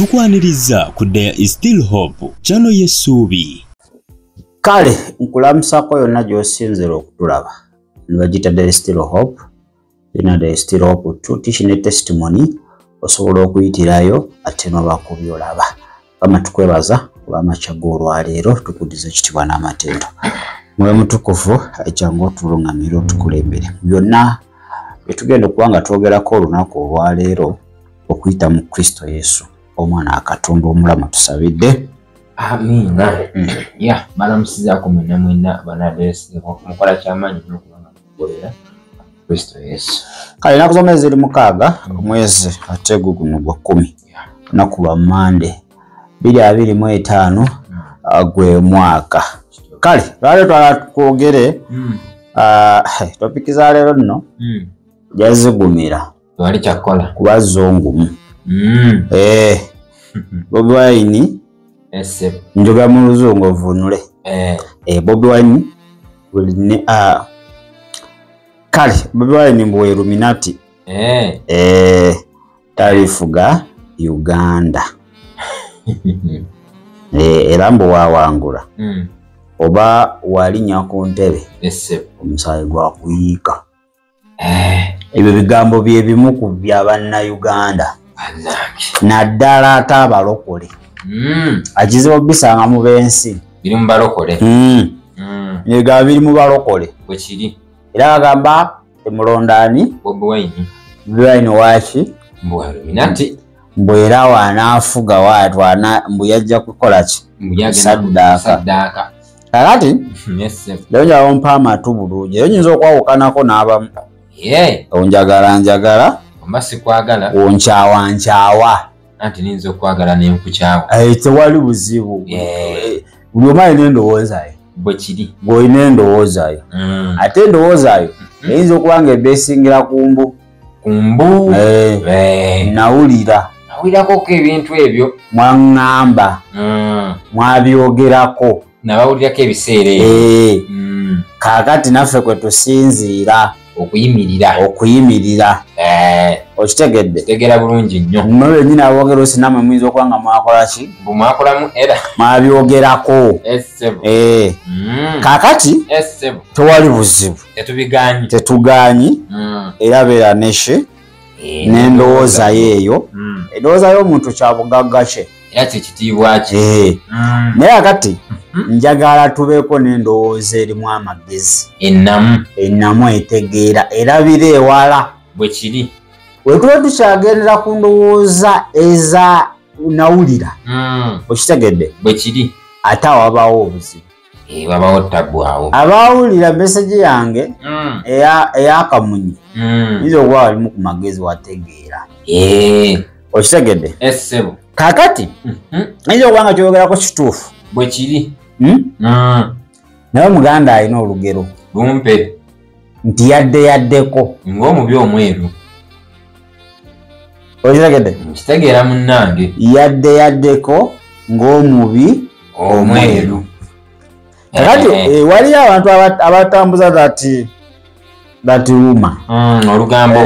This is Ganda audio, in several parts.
tukwaniriza ku There is Still Hope chano yesubi. Kale nkulamusako yonna gy'osinzira okutulaba nibagita There is Still Hope ina There is Still Hope 2 teaching a testimony osobola okuyitirayo ate nobakubyolaba kama tukwebaza olw'amakya g'olwaleero tukudiza ekitibwa n'amatendo mwe mutukuvu ekyangu otulungamira otukulembere byonna byetugenda okuba nga twogerako olunaku olwaleero okuyita mu Kristo Yesu omwana akatonda omulamu tusabidde. Amina. Ya, balamusiza kumena mwena banadesi mukola ky'amaanyi n'okubanga tukolera Kristo Yesu. Kale naku zomezi ziri mukaaga omwezi ate guno gwa 10 nakuba Mande 2025 gwe mwaka. Kale lwaleero twala twogere topiki za leero nno jazigumira twali kyakola kuba zongumu. Bobi Wine njoga mu luzungu ovunule. Bobi Wine kale Bobi Wine mbu Illuminati talifuga Uganda era mbu wawangula oba walinya ku ntebe omusaayi gwa kuyiika. Ebyo bigambo bye bimu ku bya bannauganda naddala ate abalokole akizibu bisanga mu b'ensi biri mu balokole ebigamba biri mu balokole bwe kiri era bagamba emulondaani Bobi Wine waki mbu Illuminati mbu era wanaafuga watwana mbu yajja kukola ki saddaaka kakati lero njawompa amatu bulungi era nyinza okwawukanako n'abamu onjagala omba sikwagala onkyawa anti ninza okwagala nenkukyawa tewali buzibu buli omu alina endowooza ye bwe kiri bw'olina endowooza yo ate endowooza yo eyinza okuba nga ebeesingira kumbu nawulirako ebintu ebyo mwaŋŋamba mwabyogerako nabawulirako ebiseera kaakati naffe kwe tusinziira okuyimirira okitegedde tegera bulungi nnyo mmwe bennyini aboogera osinamwe muyinza okuba nga mwakola ki mwakolamu era mwabyogerako kaakati tewali buzibu tetugaanyi era beera neshe n'endowooza yeeyo endowooza y'omuntu kyabugagga kye era kyekitiibwa kye naye akati njagala tubeeko n'endowooza erimu amagezi ennamu etegeera erabira ewala bwe kiri bwe tuba tukyagendera ku ndowooza eza nawulira okitegedde bwe kiri ate awabaawo obuzibu wabawo ttaggwawo abaawulira meseji yange eyakamunyi yinza okuba walimu ku magezi wategeera okitegedde kakati yinza okuba nga kyogerako kituufu bwe kiri naye omuganda alina olugero lumpe nti yaddeko ng'omubi omweru okitegedde nkitegeera munnange yaddeko ng'omubi omweru. Kakati waliyo abantu abatambuza that rumor olugambo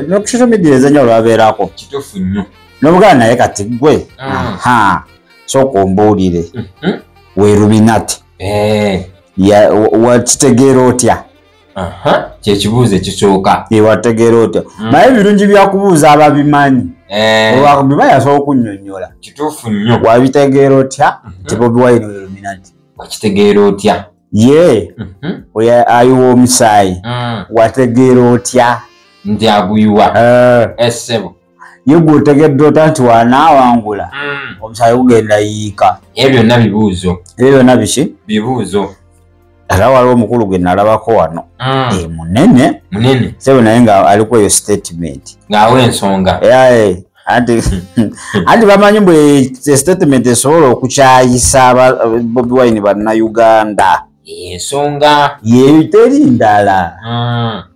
no social media ezenyo lwabeerako kituufu nnyo n'obuganda naye kati gwe sooka ombuulire Illuminati wakitegeera otya kyekibuuzo ekisooka wategeera otya naye ebirungi byakubuuza ababimanyi olwakubimanyi asobola okunnyonnyola kituufu nnyo wabitegeera otya nti Bobi Wine Illuminati wakitegeera otya ayiwa omusaayi wategeera otya nti aguyiwa essebo ye gwe otegedde ota nti wanaawangula omusaayi gugenda yiika. Ebyo byonna bibuuzo. Ebyo byonna biki? Bibuuzo. Era waliwo omukulu gwe nalabako wano munene sebo naye nga aliko eyo statement ng'awa ensonga anti bamanyi mbu statement esobola okukyayisa Bobi Wine bannayuganda ensonga yeyo teri ndala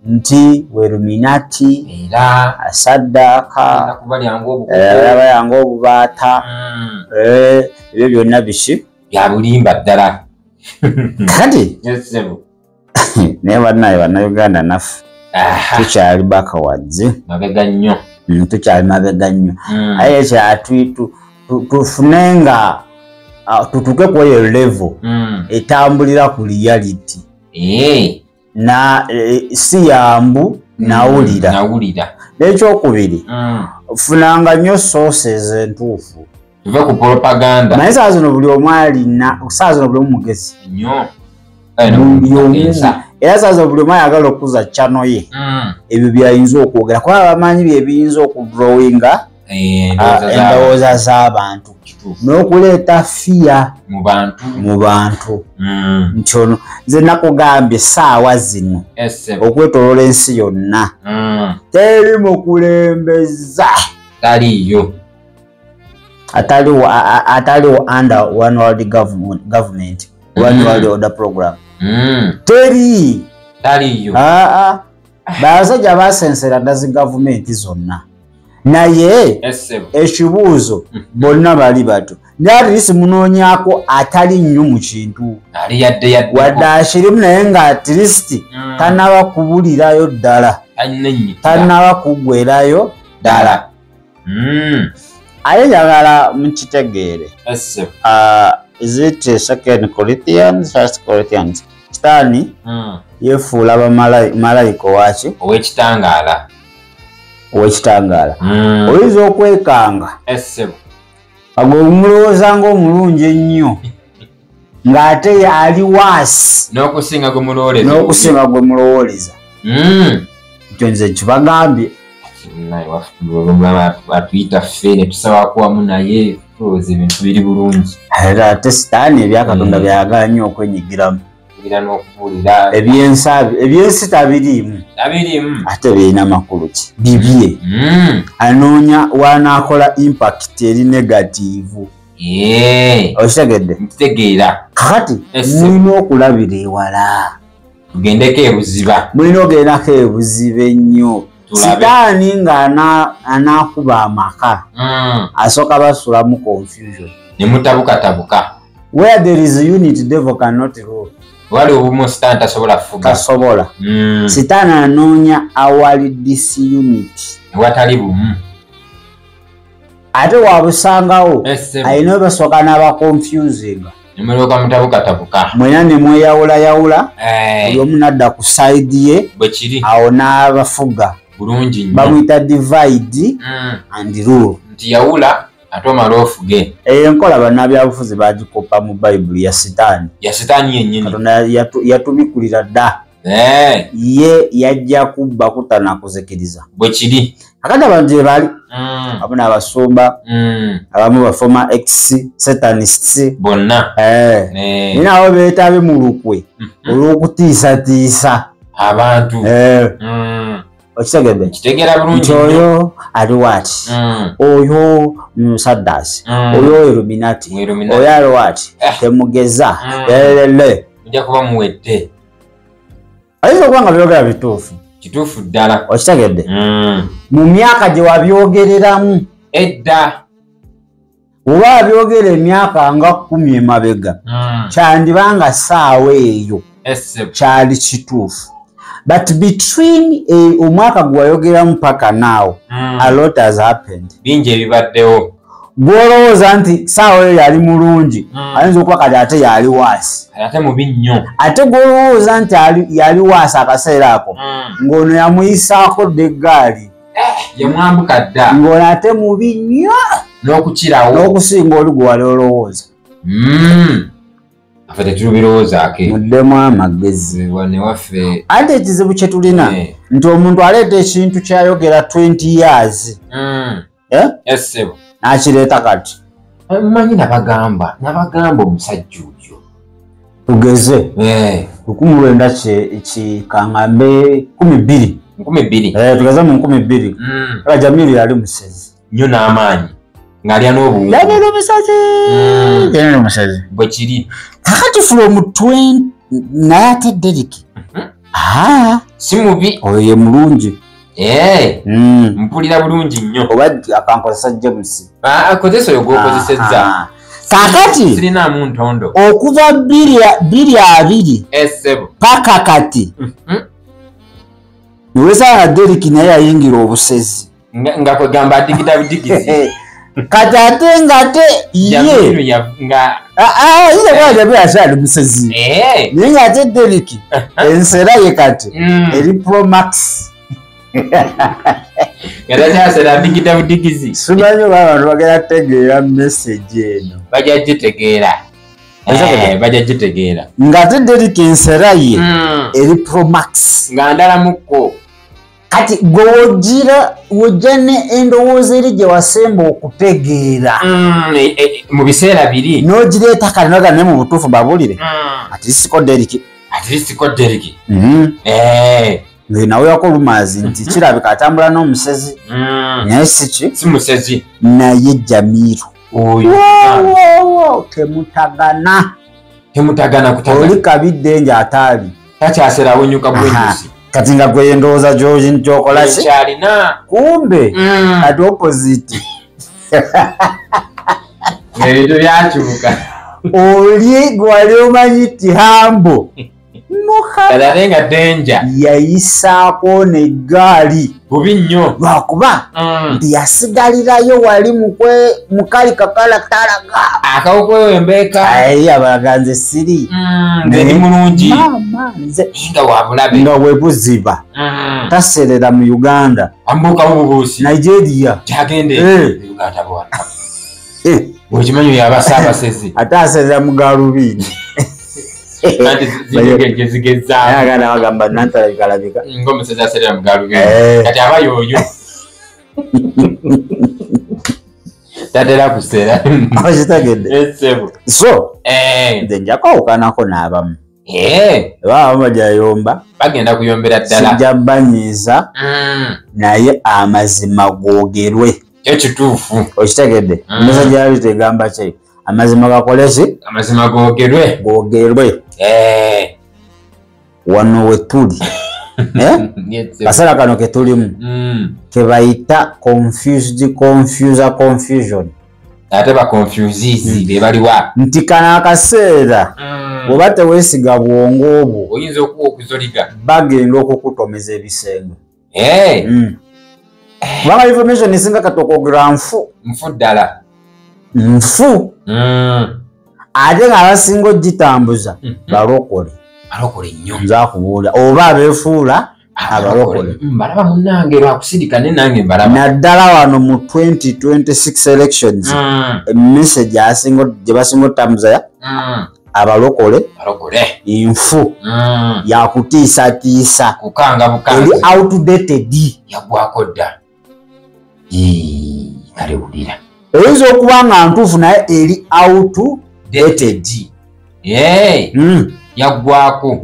nti Illuminati era asaddaaka abayanga obubaata ebyo byonna biki bya bulimba ddala kati naye bannayuganda naffe tukyali bakawadze mabega nnyo tukyali mabega nnyo aye tufunenga tutuke ku eyo level etambulira ku reality na si yambu nawulira n'ekyokubiri funanga nnyo sources entuufu tuve ku propaganda naye saa zino buli omu alina saa zino buli omu mugezi nnyo era saa zino buli omu ayagala okuza channel ye ebyo byayinza okwogera kuba bamanyi byebiyinza okudrawinga endowooza z'abantu n'okuleeta fiya mu bantu nti ono nze nakugambye essaawa zino okwetoloola ensi yonna teri mukulembeza taliyo ataliwo under one world government one world order program taliyo basajja basensera ndazi gavumenti zonna naye ekibuuzo bonna bali bato naye munoonyaako atali nnyo mu kintu wadde akirimu naye nga atlist tanaba kubulirayo ddala tanaba kuggwerayo ddala aye njagala mukitegeere is it 2 Corinthians 1 Corinthians Sitaani yefuula bamalayika owaki ow'ekitangaala oyinza okwekanga agwe omulowooza ng'omulungi ennyo ng'ate ali waasi n'okusinga gwe mulowooleza ekyo nze kibagambye batuyita ffe ne tusaba wamu naye tulowooza ebintu biri bulungi ate Sitaani ebyakatonda byayagala nnyo okwenyigiramu n'okubuulira ebyensi tabiriimu ate birina makulu ki bibye anoonya wanaakola impact eri negatiivu okitegedde kakati mulina okulabira ewala tugendeko ebuziba mulina ogendako ebuziba ennyo Sitaani ng'anaakuba amaka asooka basulamu confusion ne mutabukatabuka where there is unity devil cannot rule wali obumu Sitaani tasobola Sitaani anoonya awali disunity watali bumu ate wabusangawo alina basooka n'abaconfusinga nemulyoka mutabukatabuka mwena ne mweyawulayawula buli omu nadda ku side ye awo n'abafuga bulungi nnyo bamuyita divide and rule nti yawula ate omala ofuge enkola bannabyabufuzi bagikopa mu bayibuli ya Sitaani yennyini Katonda yatubikulira dda ye yajja kubba kutanakuzikiriza bwe kiri akati abantu gye bali abamu n'abasumba abamu bafoma ex satanists bonna nina abo beetabe mu lukwe olw'okutiisatiisa abantu okitegedde kitegeera bulungi oyo ali waati oyo musaddaasi oyo Illuminati oyo ali waati temugeza lelele ojja kuba muwedde ayinza okuba nga byogera bituufu kituufu ddala okitegedde mu myaka gye wabyogereramu edda oba wabyogera emyaka nga 10 emabega kyandibanga ssaawa eyo kyali kituufu but between omwaka gwe wayogeramu paka now a lot has happened bingi ebibaddewo gwolowooza nti ssaawa eyo yali mulungi ayinza okuba kati ate yali waasi ate mubi nnyo ate gwolowooza nti yali waasi akaseera ako ng'ono yamuyisaako dda eggaali yamwambuka dda ng'ono ate mubi nnyo n'okukirawo n'okusinga oli gwe wali olowooza affe tetulubirowoozaako muddemu amagezi newaffe ate ekizibu kye tulina nti omuntu aleeta ekintu kyayogera 20 years essebo n'akireeta kati manyi nabagamba omusajja oyo tugeze 1900 kikangambe 12 tugeze mu 12 Jamiru yali musezi nnyo n'amaanyi ng'alya n'obuwungu yali musezi bwe kiri kakati from 20 naye ate Derek si mubi oyo ye mulungi mpulira bulungi nnyo oba akankozesa James akozesa oyo gw'okozesezza kakati sirinaamu ntondo okuva 2020 essebo paka kati niwesanga Derek naye yayingira obusezi nga kwegamba adigida budigizi kati ate ngate ye ile kwa ashali musezi naye ngate Derek ensera ye kati eri Pro Max Ngata sera digita budigizi. Subanyo abantu bagera tegeera message eno. Bajja gitegeera. Bajja gitegeera. Ngate Derek ensera ye eri Pro Max. Ngandala mukko. Kati gojira wojane endowooza eri gye wasemba okutegeera. Mu biseera biri. N'ogireeta kalinaga ne mu butuufu babulire. At least ko Derek. Nawe yako rumazi nti kirabika atambula n'omusezi. Naye si musezi. Naye Jamiru. Oyo. Temutagana kutagana. Oli kabidde nje ataali. Takyasera wonyuka bwenyusi. Kati nga gwe ndowooza George njokola ki? Kyalina. Kumbe. At opposite. Ebintu byakyuka. Oli gwali omanyi ti hambo. Kadarenga danger. Yayisaako n'eggaali. Bubi nnyo. Lwakuba nti yasigalirayo wali mukali kakala talaga. Akawuko embeeka. Ayi abalaganze siri. Ndi mulungi. Nze nga wabulabe. Nga webuziba. Taserera mu Uganda. Ambuka bubuusi. Nigeria. Kyagende. Uganda bwana. Okimanyi yabasabasezi. Ataserera mu Galubindi. Zigeza agana bagamba nantala bikalabika ng'omusezi aserera mu Galubindi kati abayoyo tatera kuseera akitagedde so nze njakawukanako n'abamu baba bajayomba bagenda kuyombera ddala sijja banyiiza naye amazima googerwe kyo kituufu okitegedde emeza gyali tegamba ki amazima gakoleki amazima googerwe wano we tuli kasala kano ke tulimu ke bayita confusion ate ba confuses be baliwa nti kana akaseera bw'oba teweesiga bwongo obwo oyinza okuwa okuzoliga bagenda okukutomeza ebisenge kubanga information esinga katokogera nfu ddala nfu ate ng'abasinga ogitambuza balokole nnyo nze akubuulira oba abeefuula abalokole mbalaba munnange lwakusirika ne nange mbalaba naddala wano mu 2026 elections emessage gye basinga otambuza abalokole nfu yakutiisatiisa kukanga bukanzi eri outdated yagwako dda kalewulira oyinza okuba nga ntuufu naye eri outdated yaggwako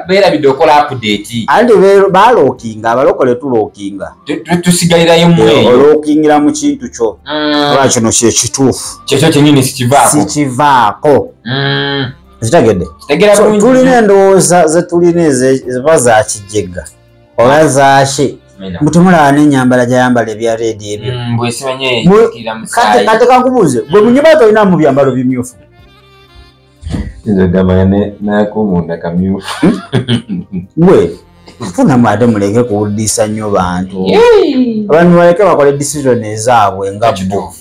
beerabidde okola update andi balookinga abalokole tulookinga tusigalirayo mweyo olookingira mu kintu kyo oba kino kyekituufu kyekyo kyenyini sikivaako kitegedde tulina endowooza zetulina ezeba za kijjega oba zaaki mutemulaba n'ennyambala gyayambala ebya reedi ebyo kati kankubuuze gwe munyumba tolina mu byambalo bimyufu we funamu ate muleke kuwuliriza nnyo bantu abantu baleke bakole decision ezaabwe nga bo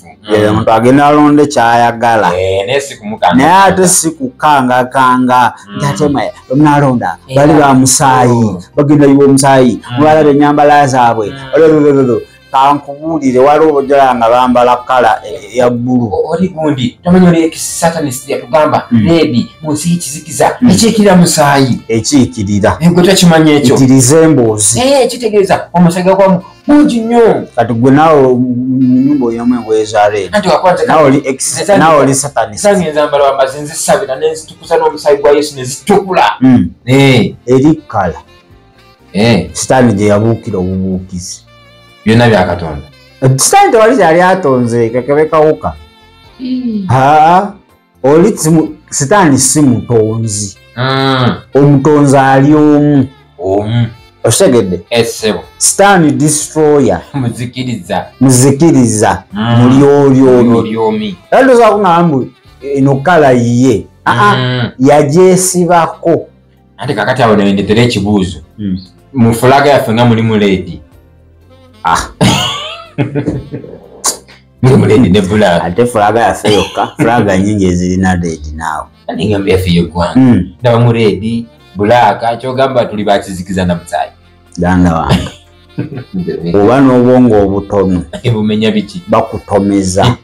omuntu agenda alonde kyayagala naye ate si kukangakanga ate nalonda bali bamusaayi bagenda yiwa omusaayi mubalaba ennyambala zaabwe kankubuulire waliwo bojala nga bambala kala ya bbulu oli gundi tomanyi oli satanist yatugamba reedi munsi y'ekizikiza ekiikirira musaayi ekiikirira gwe takimanyi ekyo ekiriza emboozi kitegeeza omusaayi gwamu mungi nnyo kati gwe naawe nyumba olinamu engoye za reedi naawe oli satanist ngenza mbala wamaze nzisabira nenzitukuza n'omusaayi gwa yesu nezitukula eri kala sitaani gye yabuukira obubuukizi byonna bya Katonda sitaani tewali kyali atonze kekebe kawuka oli sitaani si mutonzi omutonzi ali omu okitegedde sitaani destroyer muzikiriza muli olyomi adoza kungamba eno kala yiye yagyesibako ate kakati abo nendetera ekibuuzo mu fulaga yaffe nga mulimu leedi Muledi ne black. Ate flaga ya feyoka, flaga nyingi ezirina red naawe. Ningambia fiye kwanza. Ndaba muledi, black, kyogamba tuli bakizikiza na mutsayi. Danda wange. Oba n'obwongo obutono. Bumenya biki? Bakutomeza.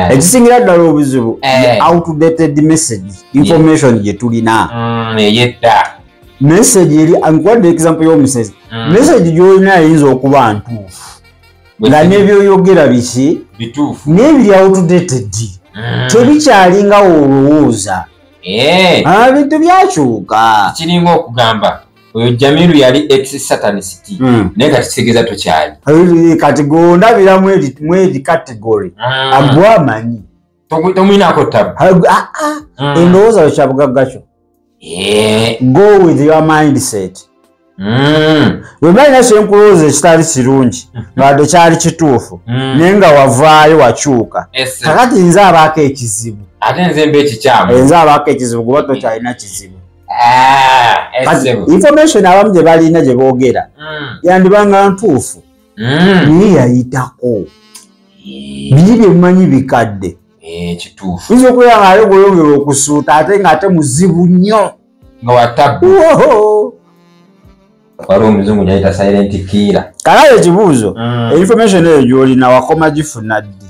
Ekisingira ddala obuzibu, outdated message, information gye tulina. Yetta. Message eri, ankwadde example y'omusezi. Message gy'olina ayinza okuba ntuufu. Nga n'ebyoyogera biki? Bituufu. N'ebiri outdated. Tebikyalinga olowooza. Bintu byakyuka. Kiringa okugamba. Oyo Jamiru yali ex-satanist. Naye kati kitegeeza tokyali. Kati gondabira mweri category. Agwa amanyi. Tomwinako tabu. Endowooza wekyabugagga kyo. Go with your mindset. Webalina kyenkulowooza ekitali kirungi ng'adde kyali kituufu naye nga wavaayo wakyuka. Kakati nze abaako ekizibu. Ate nze mba ekikyamu. Nze abaako ekizibu kuba tokyalina kizibu. Information abamu gye balina gye boogera yandibanga ntuufu naye yayitako biri bye mumanyi bikadde kituufu yinza okubeera ng'ate gweyongera okusuuta ate ng'ate muzibu nnyo nga watabu waliwo omuzungu gyayita silent killer. Kale ekibuuzo information eyo gy'olina wakoma gifuna ddi?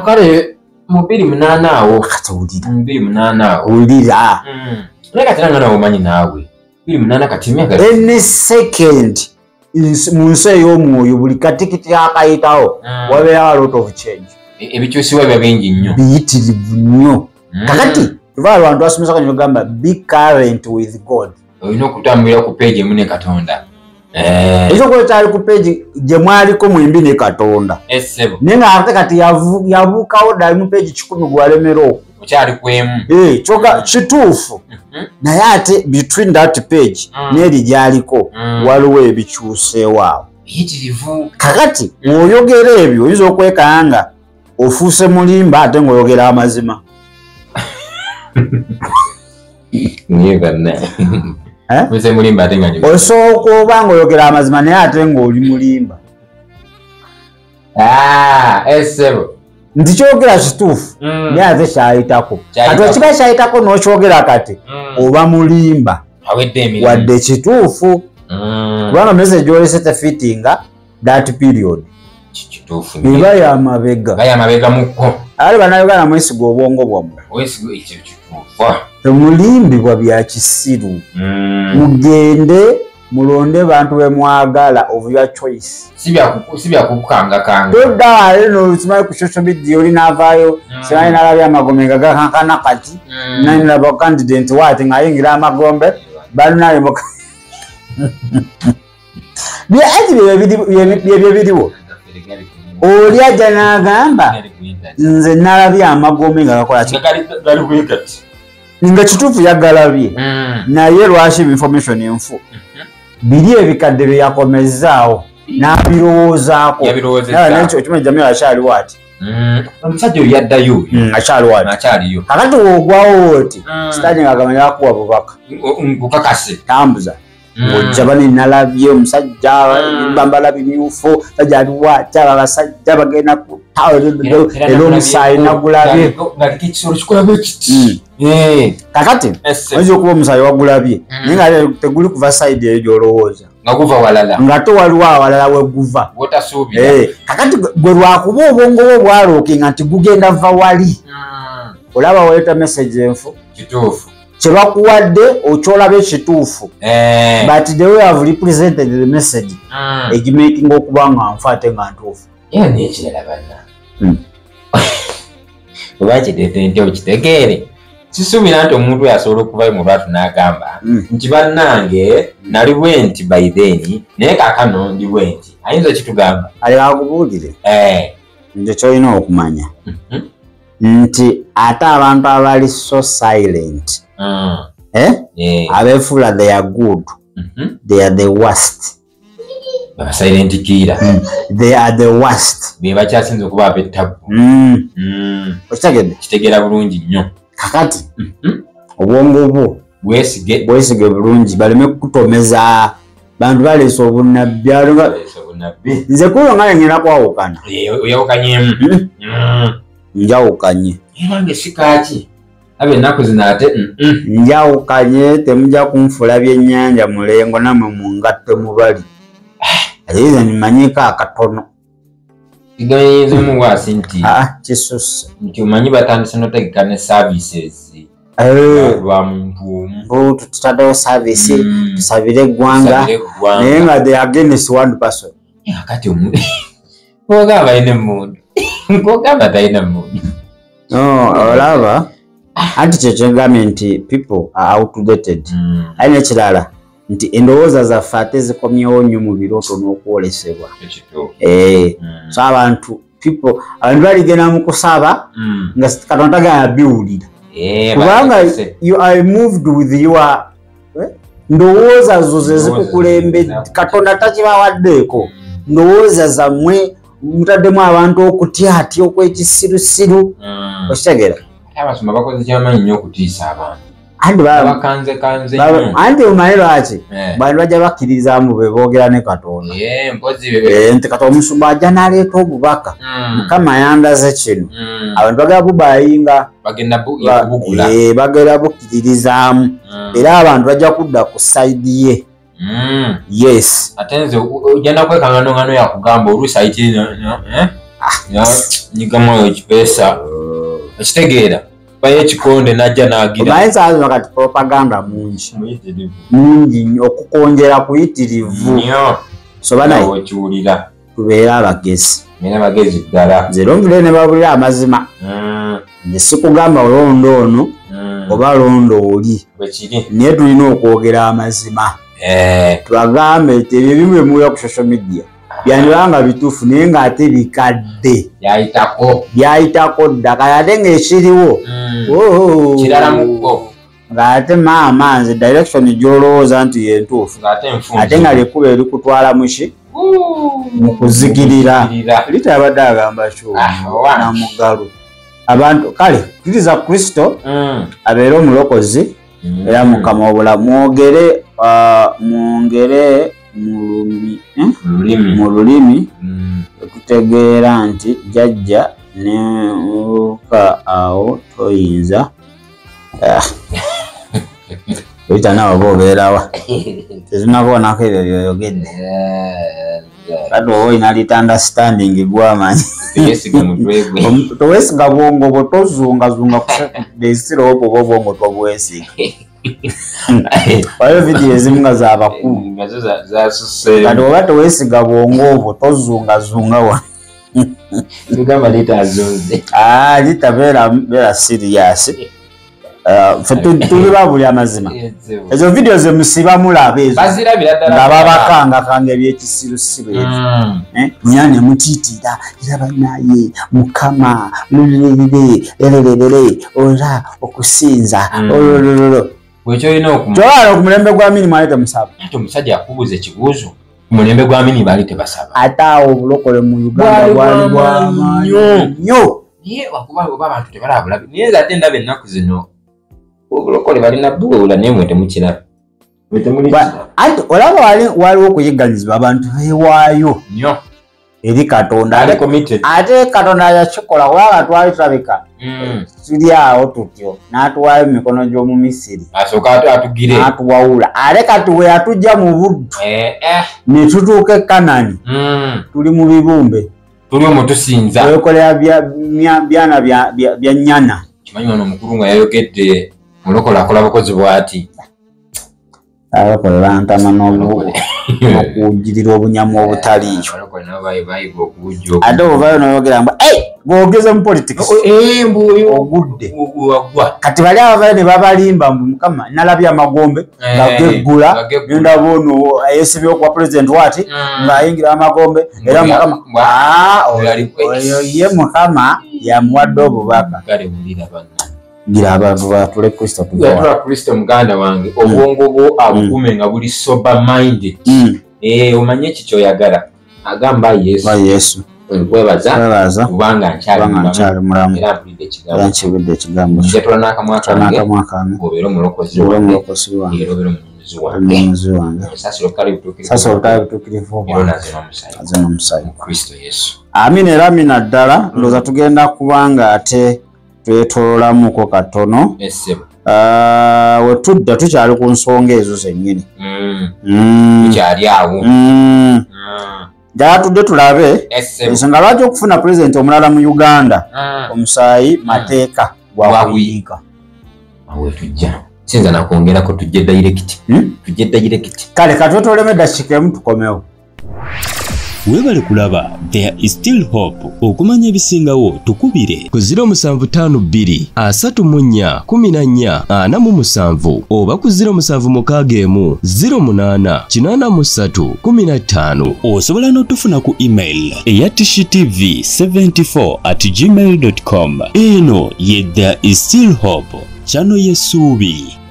Kale mu 28 awo. Kati wulira. Mu 28 awo. Wulira. Naye kati nanga nawe omanyi naawe 28 kati myaka any second mu nsi ey'omwoyo buli katikiti akayitawo wabeerawo a lot of change. Ebikyusibwa biba bingi nnyo. Biyitirivu nnyo. Kakati tuva abantu basomesa kanyuma gamba be current with God. Olina okutambulira ku page emu ne Katonda. Ekyo kuba kyali ku page gye mwaliko mwembi ne Katonda. Essebo. Naye ng'ate kati yabuukawo ddala mu page 10 gwalemera okwo. Okyali ku emu. Kyoga kituufu. Naye ate between that page n'eri gy'aliko waliwo ebikyuseewo awo. Biyitirivu. Kakati ng'oyogera ebyo oyinza okwekanga ofuuse mulimba ate ng'oyogera amazima. Niye banna. Muse mulimba ate nga nyo. Osooka oba ng'oyogera amazima naye ate ng'oli mulimba. Essebo. Nti kyogera kituufu naye ate kyayitako. Kati ekiba kyayitako n'okyogera kati oba mulimba wadde kituufu. Kubanga message olese tefittinga that period. Kituufu. Eba y'amabega. Ba y'amabega mukko. Ali bannayuganda mwesiga obwongo bwammwe. Wesiga ekyo kituufu. Temulimbibwa bya kisiru. Mugende mulonde bantu be mwagala of your choice. Sibya kukanga. Todda eno simanyi ku social media oli n'avaayo simanyi n'alabya amagombe nga gakankana kati nalaba candidate waati ng'ayingira amagombe balinayo byebyo biriwo. Oli ajja n'agamba nze nalabya amagombe nga gakola ki nga kituufu yagalabye naye lwaki information enfu biri ebikadde bye yakomezaawo n'abirowoozaako nekyo okimanyi Jamiru akyaliwo ati omusajja oyo yaddayo akyaliwo ati kakati woogwawo oti sitaani ng'agamanya akuwa bubaka nkukakase tambuza ng'ojja bane nalabye omusajja bambala bimyufu sajja aliwo ati abo abasajja bagenda ku era omusaayi nagulabye kakati oyinza okuba omusaayi wagulabye naye nga teguli kuva sayidi eyo gy'olowooza nga guva walala nga te waliwo awalala weguva kakati gwe lwakuba obwongo bwo bwalookinga nti gugenda va wali olaba waleeta message enfu kituufu kyebakuwadde okyolaba ekituufu but the way have represented the message egimakinga okuba nga nfa ate nga ntuufu era nekirala banna oba kiteete nti okitegeere kisuubira nti omuntu yasobola okuvayo mu lwatu n'agamba nti bannange nali bwe nti by then naye kaakano ndi bwe nti ayinza kitugamba ali akubuulire nti kyolina okumanya nti ate abantu abali so silent abeefuula they are good they are the worst. Silent killer. They are the worst. Be bakyasinze okuba abettabu. Okitegedde? Kitegera bulungi nnyo. Kakati obwongo bwo bwesige bulungi baleme kukutomeza bantu baleese obunnabbi nabbi nze kulo ngale ngina kwawukana oyawukanyemu njawukanye ebange sikaki abe ennaku zino ate njawukanye temujja kunfula byennyanja mulengo namwe mungatte mubali ayize nimanyiko akatono igayinza omuwaasi nti kisusse nti omanyi batandise notegeka ne services lwa muntu omu tutaddewo service tusabire eggwanga naye nga the against one person akati omuntu ogamba alina emundu ogamba talina mundu olaba anti kyekyegambye nti people are outdated alina ekirala nti endowooza zaffe ate zikomyewo nnyo mu birooto n'okwolesebwa so abantu baligenda mu kusaba nga Katonda tagana biwulira kubanga you are moved with your ndowooza zo ze zikukulembe Katonda takibawaddeeko ndowooza zammwe mutaddemu abantu okutya okwekisirusiru okitegeera abasoma bakoze kyamaanyi nnyo okutiisa abantu anti omanyi lwaki bantu bajja bakkiririzaamu be boogera ne Katonda nti Katonda omusumba ajja n'aleeta obubaka Mukama yandaze kino abantu bagenda bubayinga bagenda bukkiririzaamu era abantu bajja kudda ku sayidi ye yes ate nze ojja kwekangano yakugamba oluusi ayitiri nyigamu ekipeesa ekitegeera ekikonde najja nagira bayinza kati propaganda mungi nnyo okukonjera kuyitirivu soba naye kiwulira tubeere abagezi ddala zerongere ne babulira amazima nze sikugamba londo ono oba londo oli naye tulina okwogera amazima tubagambe nti ebyo ebimu emuwera ku social media byandibanga bituufu naye ng'ate bikadde byayitako ddaka ate ng'ekiriwo ng'ate maama nze direction gy'olowooza nti yentuufu ate nga lyekkuba erikutwala muki mu kuzikirira litabadde agamba kyonamugalo abantu kale kkiriza Kristo abeere omulokozi era Mukama obulamu mwongere mu lulimi okutegeera nti jjajja nebuuka awo toyinza oyita nawe oba obeerawa tezinabonako ebyo byoyogedde kati oba olina lit understanding gwamanyi towesiga bwongo bwo tozungazunga kusaesiro obwo oba obwongo tobwesiga waliwo vidiyo ezimu nga zabakulu kati oba tewesiga bwongo obwo tozungazunga wa litabeera serious tuli babuli amazima ezo vidiyo zemusiba mulaba ezo nga babakangakanga ebyekisirusiru nya ne mutiitira era banaye Mukama lulululule ola okusinza olololo kyolala ku mulembe gwa mini mwali temusaba ate omusajja akubuuza ekibuuzo ku mulembe gwa mini baali tebasaba ate awo obulokole mu Uganda bwali bwamaanyi nnyo naye wakuba oba abantu tebalabulabi naye ate ndaba ennaku zino obulokole balina buwewula naye mwe temukiraba anti olaba waliwo okuyigganyizibwa abantu beewaayo nnyo eri Katonda ate Katonda yakikola kubanga twali tulabika tuli awo tutyo n'atuwaayo emikono gy'omu Misiri asooka atugire n'atuwawula ate kati we yatujja mu buddu ne tutuuka e Kanani tuli mu bibumbe tuli omwo tusinza wekolera byana bya nnyana kimanyi ono omukulu nga yayogedde mulokole akola bukozi bw'ati abakole bantama n'okujirira obunyamu obutaliyo ate ovayo noyogera mbu bwogeze mu politics ogudde kati bali abavayo ne babalimba mbu Mukama nalabye amagombe nga geggula nendaba ono yesibye okuwa president wati ng'ayingira amagombe era Mukama oyo ye Mukama yamuwadde obubaka gira abantu batule Kristo tugatula Kristo muganda wange obwongo bwo abukume nga buli sober minded omanye ekikyoyagala agamba Yesu webaza kubanga nkyali mulamu era mpulidde ekigambo njatula n'akamwa kange obeera omulokozi wange era obeera omunyumizi muzi wange sasa olukale butuukirivu azina omusayi Kristo Yesu. Amina era amina ddala ndowooza tugenda kubanga ate twetoolamuko katono we tudda tukyali ku nsonga ezo zennyini tukyali awo ddala tudde tulabe ensonga lwaki okufuna pulezidenti omulala mu Uganda omusaayi mateeka gwakuyiika awe tujja sinza nakwongerako tujje direct kale katwetoolemu eddakiika emu tukomewo. Webale kulaba There is Still Hope. Okumanya ebisingawo tukubire ku 0752 34 14 oba ku 0761 08 83 15. Osobola n'otufuna ku email eya tishitv74@gmail.com. Eno ye There is Still Hope, channel y'essuubi.